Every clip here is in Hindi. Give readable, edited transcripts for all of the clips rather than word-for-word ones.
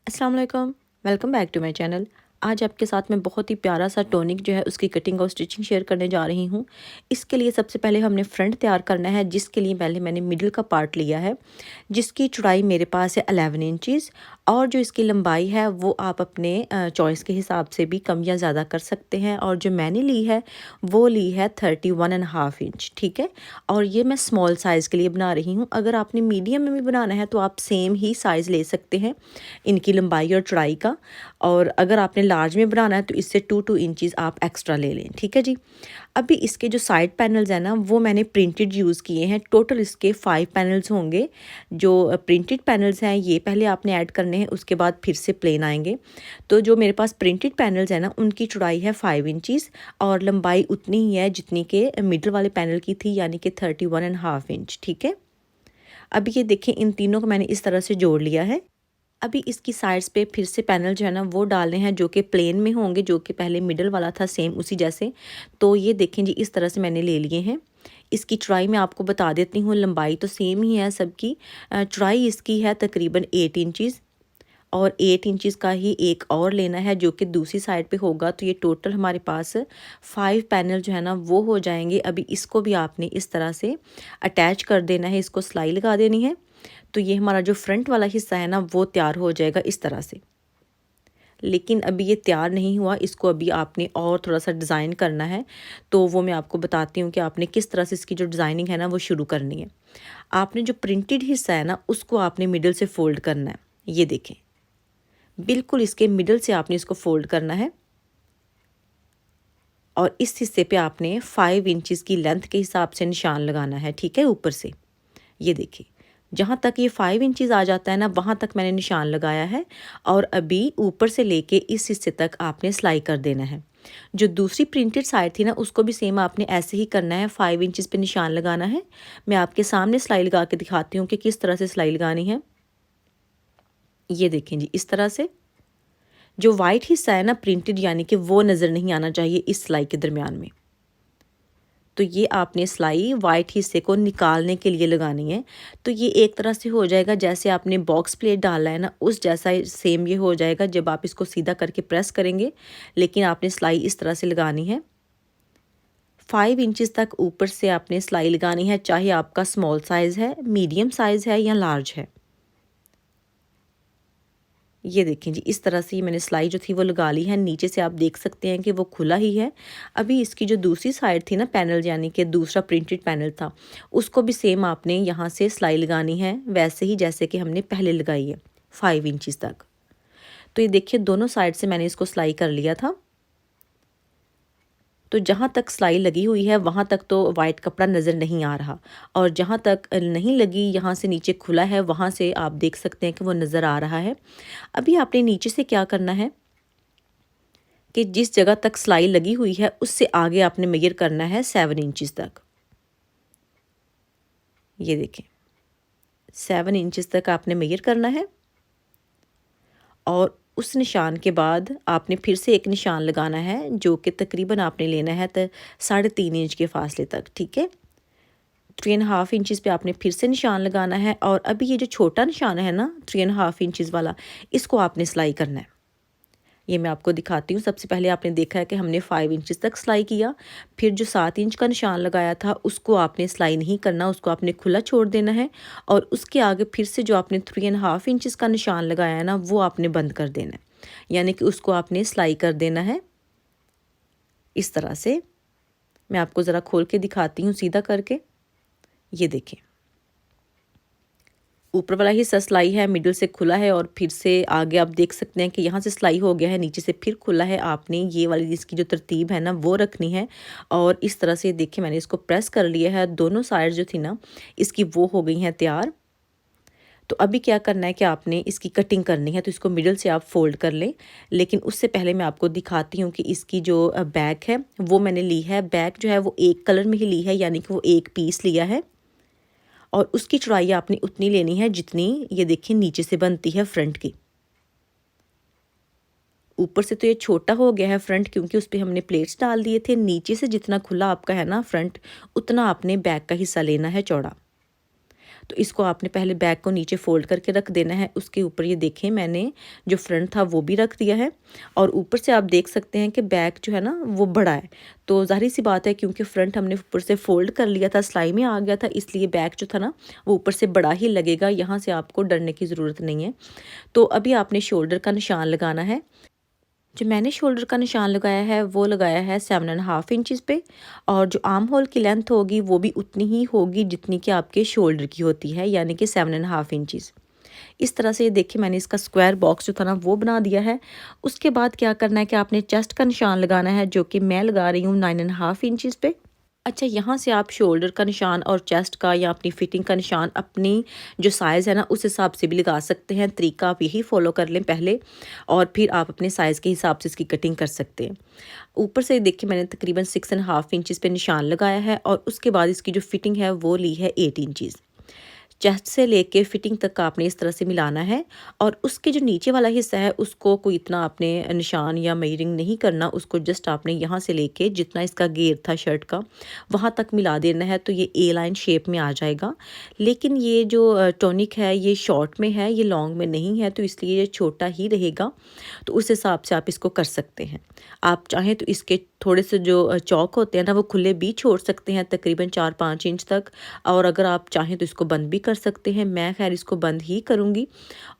अस्सलाम वालेकुम, welcome back to my channel. आज आपके साथ मैं बहुत ही प्यारा सा टॉनिक जो है उसकी कटिंग और स्टिचिंग शेयर करने जा रही हूँ। इसके लिए सबसे पहले हमने फ्रंट तैयार करना है, जिसके लिए पहले मैंने मिडिल का पार्ट लिया है, जिसकी चौड़ाई मेरे पास है 11 इंचज़ और जो इसकी लंबाई है वो आप अपने चॉइस के हिसाब से भी कम या ज़्यादा कर सकते हैं। और जो मैंने ली है वो ली है 31.5 इंच, ठीक है। और ये मैं स्मॉल साइज़ के लिए बना रही हूँ। अगर आपने मीडियम में भी बनाना है तो आप सेम ही साइज़ ले सकते हैं इनकी लंबाई और चौड़ाई का। और अगर आपने लार्ज में बनाना है तो इससे 2 इंचज़ आप एक्स्ट्रा ले लें, ठीक है जी। अभी इसके जो साइड पैनल्स हैं ना वो मैंने प्रिंटेड यूज़ किए हैं। टोटल इसके 5 पैनल्स होंगे। जो प्रिंटेड पैनल्स हैं ये पहले आपने ऐड करने हैं, उसके बाद फिर से प्लेन आएंगे। तो जो मेरे पास प्रिंटेड पैनल्स हैं ना उनकी चौड़ाई है 5 इंचज़ और लंबाई उतनी ही है जितनी के मिडल वाले पैनल की थी, यानी कि 31.5 इंच, ठीक है। अभी ये देखें, इन तीनों को मैंने इस तरह से जोड़ लिया है। अभी इसकी साइड्स पे फिर से पैनल जो है ना वो डालने हैं, जो कि प्लेन में होंगे, जो कि पहले मिडल वाला था सेम उसी जैसे। तो ये देखें जी, इस तरह से मैंने ले लिए हैं। इसकी चौड़ाई मैं आपको बता देती हूँ, लंबाई तो सेम ही है सबकी। चौड़ाई इसकी है तकरीबन 8 इंचज़ और 8 इंचज़ का ही एक और लेना है जो कि दूसरी साइड पे होगा। तो ये टोटल हमारे पास 5 पैनल जो है ना वो हो जाएंगे। अभी इसको भी आपने इस तरह से अटैच कर देना है, इसको सिलाई लगा देनी है। तो ये हमारा जो फ्रंट वाला हिस्सा है ना वो तैयार हो जाएगा इस तरह से। लेकिन अभी ये तैयार नहीं हुआ, इसको अभी आपने और थोड़ा सा डिज़ाइन करना है। तो वो मैं आपको बताती हूँ कि आपने किस तरह से इसकी जो डिज़ाइनिंग है ना वो शुरू करनी है। आपने जो प्रिंटेड हिस्सा है ना उसको आपने मिडल से फोल्ड करना है। ये देखें, बिल्कुल इसके मिडल से आपने इसको फोल्ड करना है और इस हिस्से पे आपने 5 इंचज़ की लेंथ के हिसाब से निशान लगाना है, ठीक है, ऊपर से। ये देखिए, जहाँ तक ये 5 इंचज़ आ जाता है ना वहाँ तक मैंने निशान लगाया है और अभी ऊपर से लेके इस हिस्से तक आपने सिलाई कर देना है। जो दूसरी प्रिंटेड साइड थी ना उसको भी सेम आपने ऐसे ही करना है, 5 इंचज़ पे निशान लगाना है। मैं आपके सामने सिलाई लगा के दिखाती हूँ कि किस तरह से सिलाई लगानी है। ये देखें जी, इस तरह से जो वाइट हिस्सा है ना प्रिंटेड, यानी कि वो नज़र नहीं आना चाहिए इस सिलाई के दरमियान में। तो ये आपने सिलाई वाइट हिस्से को निकालने के लिए लगानी है। तो ये एक तरह से हो जाएगा जैसे आपने बॉक्स प्लेट डाला है ना उस जैसा सेम ये हो जाएगा जब आप इसको सीधा करके प्रेस करेंगे। लेकिन आपने सिलाई इस तरह से लगानी है, 5 इंचज़ तक ऊपर से आपने सिलाई लगानी है, चाहे आपका स्मॉल साइज़ है, मीडियम साइज़ है या लार्ज है। ये देखें जी, इस तरह से ये मैंने सिलाई जो थी वो लगा ली है। नीचे से आप देख सकते हैं कि वो खुला ही है। अभी इसकी जो दूसरी साइड थी ना पैनल, यानी कि दूसरा प्रिंटेड पैनल था, उसको भी सेम आपने यहाँ से सिलाई लगानी है वैसे ही जैसे कि हमने पहले लगाई है, 5 इंचज़ तक। तो ये देखिए, दोनों साइड से मैंने इसको सिलाई कर लिया था। तो जहाँ तक सिलाई लगी हुई है वहाँ तक तो वाइट कपड़ा नज़र नहीं आ रहा, और जहाँ तक नहीं लगी, यहाँ से नीचे खुला है, वहाँ से आप देख सकते हैं कि वो नज़र आ रहा है। अभी आपने नीचे से क्या करना है कि जिस जगह तक सिलाई लगी हुई है उससे आगे आपने मेजर करना है 7 इंचज़ तक। ये देखें, 7 इंचज़ तक आपने मेजर करना है और उस निशान के बाद आपने फिर से एक निशान लगाना है जो कि तकरीबन आपने लेना है तो 3.5 इंच के फासले तक, ठीक है। 3.5 इंचज़ पे आपने फिर से निशान लगाना है और अभी ये जो छोटा निशान है ना 3.5 इंचज़ वाला, इसको आपने सिलाई करना है। ये मैं आपको दिखाती हूँ। सबसे पहले आपने देखा है कि हमने 5 इंचज़ तक सिलाई किया, फिर जो 7 इंच का निशान लगाया था उसको आपने सिलाई नहीं करना, उसको आपने खुला छोड़ देना है और उसके आगे फिर से जो आपने 3.5 इंचज़ का निशान लगाया है ना वो आपने बंद कर देना है, यानी कि उसको आपने सिलाई कर देना है इस तरह से। मैं आपको ज़रा खोल के दिखाती हूँ सीधा करके। ये देखें, ऊपर वाला हिस्सा सिलाई है, मिडल से खुला है और फिर से आगे आप देख सकते हैं कि यहाँ से सिलाई हो गया है, नीचे से फिर खुला है। आपने ये वाली इसकी जो तरतीब है ना वो रखनी है और इस तरह से देखिए मैंने इसको प्रेस कर लिया है। दोनों साइड जो थी ना इसकी वो हो गई हैं तैयार। तो अभी क्या करना है कि आपने इसकी कटिंग करनी है, तो इसको मिडल से आप फोल्ड कर लें। लेकिन उससे पहले मैं आपको दिखाती हूँ कि इसकी जो बैक है वो मैंने ली है। बैक जो है वो एक कलर में ही ली है, यानी कि वो एक पीस लिया है और उसकी चौड़ाई आपने उतनी लेनी है जितनी ये देखिए नीचे से बनती है फ्रंट की। ऊपर से तो ये छोटा हो गया है फ्रंट, क्योंकि उस पे हमने प्लेट्स डाल दिए थे। नीचे से जितना खुला आपका है ना फ्रंट, उतना आपने बैक का हिस्सा लेना है चौड़ा। तो इसको आपने पहले बैक को नीचे फोल्ड करके रख देना है। उसके ऊपर ये देखें मैंने जो फ्रंट था वो भी रख दिया है और ऊपर से आप देख सकते हैं कि बैक जो है ना वो बड़ा है। तो ज़ाहिर सी बात है क्योंकि फ्रंट हमने ऊपर से फोल्ड कर लिया था, सिलाई में आ गया था, इसलिए बैक जो था ना वो ऊपर से बड़ा ही लगेगा। यहाँ से आपको डरने की ज़रूरत नहीं है। तो अभी आपने शोल्डर का निशान लगाना है। जो मैंने शोल्डर का निशान लगाया है वो लगाया है 7.5 इंचज़ पे और जो आर्म होल की लेंथ होगी वो भी उतनी ही होगी जितनी कि आपके शोल्डर की होती है, यानी कि 7.5 इंचज़। इस तरह से देखिए मैंने इसका स्क्वायर बॉक्स जो था ना वो बना दिया है। उसके बाद क्या करना है कि आपने चेस्ट का निशान लगाना है, जो कि मैं लगा रही हूँ 9.5 इंचज़ पे। अच्छा, यहाँ से आप शोल्डर का निशान और चेस्ट का या अपनी फिटिंग का निशान अपनी जो साइज़ है ना उस हिसाब से भी लगा सकते हैं। तरीका आप यही फॉलो कर लें पहले और फिर आप अपने साइज़ के हिसाब से इसकी कटिंग कर सकते हैं। ऊपर से देखिए मैंने तकरीबन 6.5 इंचज़ पे निशान लगाया है और उसके बाद इसकी जो फिटिंग है वो ली है 8 इंचज़। चेस्ट से लेके फिटिंग तक का आपने इस तरह से मिलाना है और उसके जो नीचे वाला हिस्सा है उसको कोई इतना आपने निशान या मेजरिंग नहीं करना। उसको जस्ट आपने यहाँ से लेके जितना इसका घेर था शर्ट का वहाँ तक मिला देना है, तो ये ए लाइन शेप में आ जाएगा। लेकिन ये जो टॉनिक है ये शॉर्ट में है, ये लॉन्ग में नहीं है, तो इसलिए ये छोटा ही रहेगा। तो उस हिसाब से आप इसको कर सकते हैं। आप चाहें तो इसके थोड़े से जो चौक होते हैं ना वो खुले भी छोड़ सकते हैं तकरीबन 4-5 इंच तक, और अगर आप चाहें तो इसको बंद भी कर सकते हैं। मैं खैर इसको बंद ही करूँगी।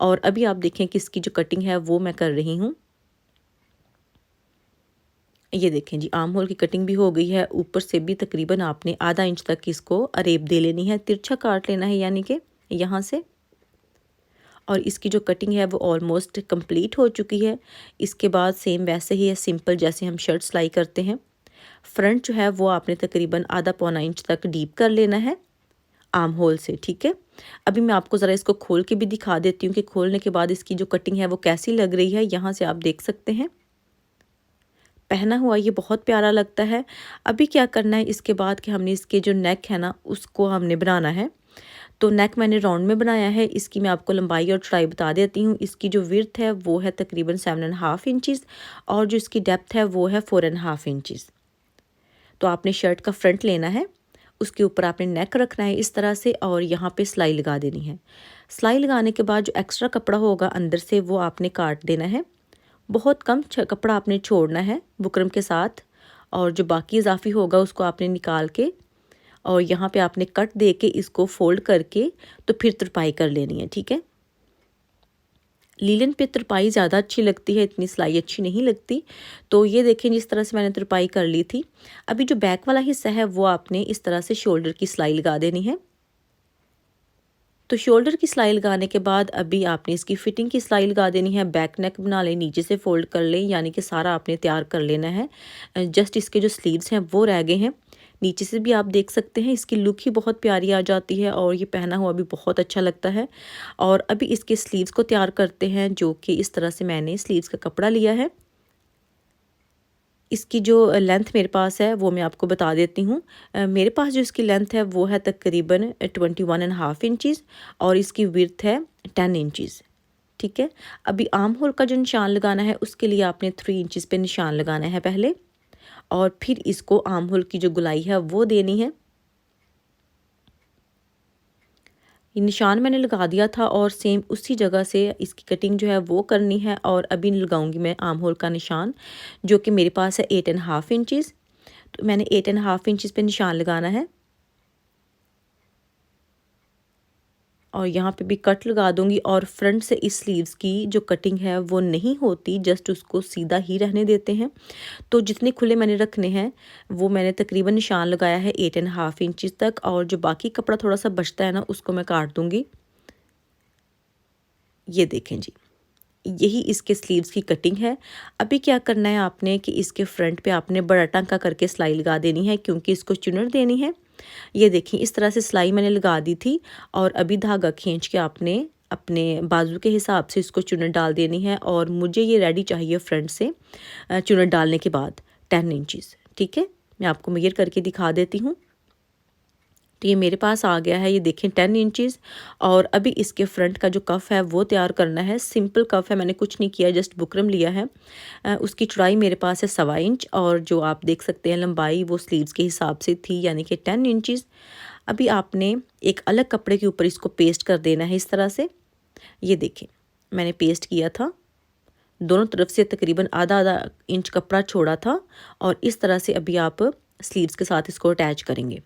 और अभी आप देखें कि इसकी जो कटिंग है वो मैं कर रही हूँ। ये देखें जी, आर्म होल की कटिंग भी हो गई है। ऊपर से भी तकरीबन आपने आधा इंच तक इसको अरेब दे लेनी है, तिरछा काट लेना है, यानी कि यहाँ से। और इसकी जो कटिंग है वो ऑलमोस्ट कंप्लीट हो चुकी है। इसके बाद सेम वैसे ही है, सिंपल जैसे हम शर्ट सिलाई करते हैं। फ्रंट जो है वो आपने तकरीबन आधा पौना इंच तक डीप कर लेना है आर्म होल से, ठीक है। अभी मैं आपको ज़रा इसको खोल के भी दिखा देती हूँ कि खोलने के बाद इसकी जो कटिंग है वो कैसी लग रही है। यहाँ से आप देख सकते हैं पहना हुआ ये बहुत प्यारा लगता है। अभी क्या करना है इसके बाद कि हमने इसके जो नेक है ना उसको हमने बनाना है। तो नेक मैंने राउंड में बनाया है। इसकी मैं आपको लंबाई और चौड़ाई बता देती हूँ। इसकी जो विड्थ है वो है तकरीबन 7.5 इंचज़ और जो इसकी डेप्थ है वो है 4.5 इंचज़। तो आपने शर्ट का फ्रंट लेना है, उसके ऊपर आपने नेक रखना है इस तरह से और यहाँ पे सिलाई लगा देनी है। सिलाई लगाने के बाद जो एक्स्ट्रा कपड़ा होगा अंदर से वो आपने काट देना है। बहुत कम कपड़ा आपने छोड़ना है बुकरम के साथ, और जो बाकी इजाफी होगा उसको आपने निकाल के और यहाँ पे आपने कट दे के इसको फोल्ड करके तो फिर तुरपाई कर लेनी है, ठीक है। लीलन पे तुरपाई ज़्यादा अच्छी लगती है, इतनी सिलाई अच्छी नहीं लगती। तो ये देखें जिस तरह से मैंने तुरपाई कर ली थी। अभी जो बैक वाला हिस्सा है वो आपने इस तरह से शोल्डर की सिलाई लगा देनी है। तो शोल्डर की सिलाई लगाने के बाद अभी आपने इसकी फिटिंग की सिलाई लगा देनी है। बैक नेक बना लें, नीचे से फोल्ड कर लें, यानी कि सारा आपने तैयार कर लेना है। जस्ट इसके जो स्लीव्स हैं वो रह गए हैं। नीचे से भी आप देख सकते हैं इसकी लुक ही बहुत प्यारी आ जाती है और ये पहना हुआ भी बहुत अच्छा लगता है। और अभी इसके स्लीव्स को तैयार करते हैं, जो कि इस तरह से मैंने स्लीव्स का कपड़ा लिया है। इसकी जो लेंथ मेरे पास है वो मैं आपको बता देती हूँ। मेरे पास जो इसकी लेंथ है वो है तकरीबन 21.5 इंचज़ और इसकी विड्थ है 10 इंचज़, ठीक है। अभी आर्म होल का जो निशान लगाना है उसके लिए आपने 3 इंचज़ पे निशान लगाना है पहले, और फिर इसको आर्म होल की जो गुलाई है वो देनी है। ये निशान मैंने लगा दिया था और सेम उसी जगह से इसकी कटिंग जो है वो करनी है। और अभी लगाऊंगी मैं आर्म होल का निशान, जो कि मेरे पास है 8.5 इंचज़। तो मैंने 8.5 इंचज़ पे निशान लगाना है और यहाँ पे भी कट लगा दूंगी। और फ्रंट से इस स्लीव्स की जो कटिंग है वो नहीं होती, जस्ट उसको सीधा ही रहने देते हैं। तो जितने खुले मैंने रखने हैं वो मैंने तकरीबन निशान लगाया है 8.5 इंचज़ तक, और जो बाकी कपड़ा थोड़ा सा बचता है ना उसको मैं काट दूंगी। ये देखें जी, यही इसके स्लीव्स की कटिंग है। अभी क्या करना है आपने कि इसके फ्रंट पे आपने बड़ा टांका करके सिलाई लगा देनी है, क्योंकि इसको चुनर देनी है। ये देखिए इस तरह से सिलाई मैंने लगा दी थी और अभी धागा खींच के आपने अपने बाजू के हिसाब से इसको चुनर डाल देनी है। और मुझे ये रेडी चाहिए फ्रंट से चुनर डालने के बाद 10 इंचज़, ठीक है। मैं आपको मेजर करके दिखा देती हूँ। तो ये मेरे पास आ गया है, ये देखें 10 इंचज़। और अभी इसके फ्रंट का जो कफ़ है वो तैयार करना है। सिंपल कफ़ है, मैंने कुछ नहीं किया, जस्ट बुकरम लिया है। उसकी चौड़ाई मेरे पास है 1.25 इंच और जो आप देख सकते हैं लंबाई वो स्लीव्स के हिसाब से थी, यानी कि 10 इंचज़। अभी आपने एक अलग कपड़े के ऊपर इसको पेस्ट कर देना है इस तरह से। ये देखें मैंने पेस्ट किया था, दोनों तरफ से तकरीबन आधा आधा इंच कपड़ा छोड़ा था और इस तरह से अभी आप स्लीव्स के साथ इसको अटैच करेंगे।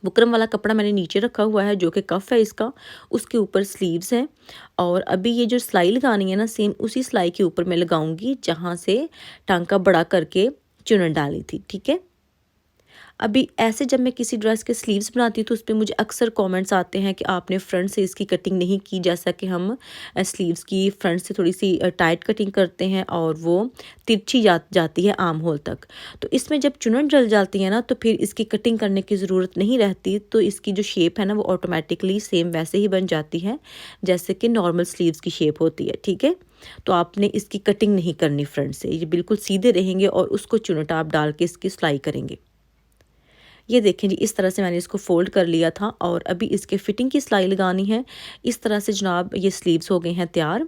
बुकरम वाला कपड़ा मैंने नीचे रखा हुआ है जो कि कफ है इसका, उसके ऊपर स्लीव्स हैं और अभी ये जो सिलाई लगानी है ना सेम उसी सिलाई के ऊपर मैं लगाऊंगी जहाँ से टांका बड़ा करके चुनट डाली थी। ठीक है, अभी ऐसे जब मैं किसी ड्रेस के स्लीव्स बनाती हूँ तो उस पर मुझे अक्सर कमेंट्स आते हैं कि आपने फ्रंट से इसकी कटिंग नहीं की, जैसा कि हम स्लीव्स की फ्रंट से थोड़ी सी टाइट कटिंग करते हैं और वो तिरछी जाती है आर्म होल तक। तो इसमें जब चुनट डल जाती है ना तो फिर इसकी कटिंग करने की ज़रूरत नहीं रहती, तो इसकी जो शेप है ना वो ऑटोमेटिकली सेम वैसे ही बन जाती है जैसे कि नॉर्मल स्लीव्स की शेप होती है। ठीक है, तो आपने इसकी कटिंग नहीं करनी फ्रंट से, ये बिल्कुल सीधे रहेंगे और उसको चुनट आप डाल के इसकी सिलाई करेंगे। ये देखें जी, इस तरह से मैंने इसको फ़ोल्ड कर लिया था और अभी इसके फिटिंग की सिलाई लगानी है। इस तरह से जनाब ये स्लीव्स हो गए हैं तैयार।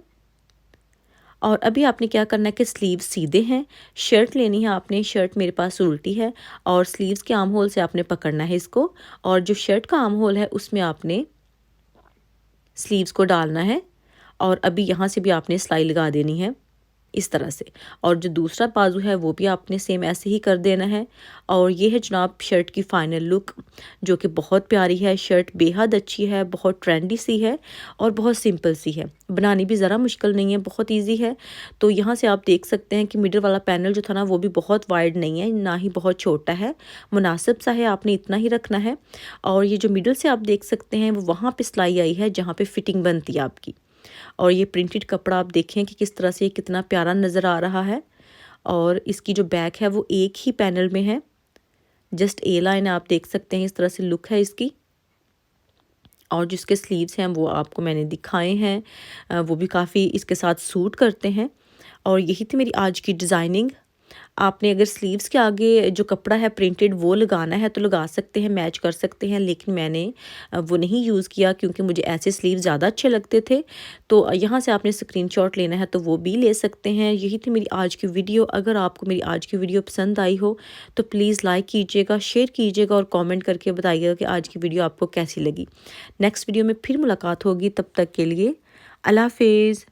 और अभी आपने क्या करना है कि स्लीव्स सीधे हैं, शर्ट लेनी है आपने, शर्ट मेरे पास उल्टी है और स्लीव्स के आर्म होल से आपने पकड़ना है इसको और जो शर्ट का आर्म होल है उसमें आपने स्लीव्स को डालना है और अभी यहाँ से भी आपने सिलाई लगा देनी है इस तरह से। और जो दूसरा बाजू है वो भी आपने सेम ऐसे ही कर देना है। और ये है जनाब शर्ट की फ़ाइनल लुक जो कि बहुत प्यारी है। शर्ट बेहद अच्छी है, बहुत ट्रेंडी सी है और बहुत सिंपल सी है, बनानी भी ज़रा मुश्किल नहीं है, बहुत इजी है। तो यहाँ से आप देख सकते हैं कि मिडल वाला पैनल जो था ना वो भी बहुत वाइड नहीं है ना ही बहुत छोटा है, मुनासिब सा है, आपने इतना ही रखना है। और ये जो मिडल से आप देख सकते हैं वो वहाँ पर सिलाई आई है जहाँ पर फिटिंग बनती है आपकी। और ये प्रिंटेड कपड़ा आप देखें कि किस तरह से ये कितना प्यारा नज़र आ रहा है। और इसकी जो बैक है वो एक ही पैनल में है, जस्ट ए लाइन आप देख सकते हैं, इस तरह से लुक है इसकी। और जिसके स्लीव्स हैं वो आपको मैंने दिखाए हैं, वो भी काफ़ी इसके साथ सूट करते हैं। और यही थी मेरी आज की डिज़ाइनिंग। आपने अगर स्लीव्स के आगे जो कपड़ा है प्रिंटेड वो लगाना है तो लगा सकते हैं, मैच कर सकते हैं, लेकिन मैंने वो नहीं यूज़ किया क्योंकि मुझे ऐसे स्लीव ज़्यादा अच्छे लगते थे। तो यहाँ से आपने स्क्रीनशॉट लेना है तो वो भी ले सकते हैं। यही थी मेरी आज की वीडियो। अगर आपको मेरी आज की वीडियो पसंद आई हो तो प्लीज़ लाइक कीजिएगा, शेयर कीजिएगा और कॉमेंट करके बताइएगा कि आज की वीडियो आपको कैसी लगी। नेक्स्ट वीडियो में फिर मुलाकात होगी, तब तक के लिए अल्लाह हाफिज़।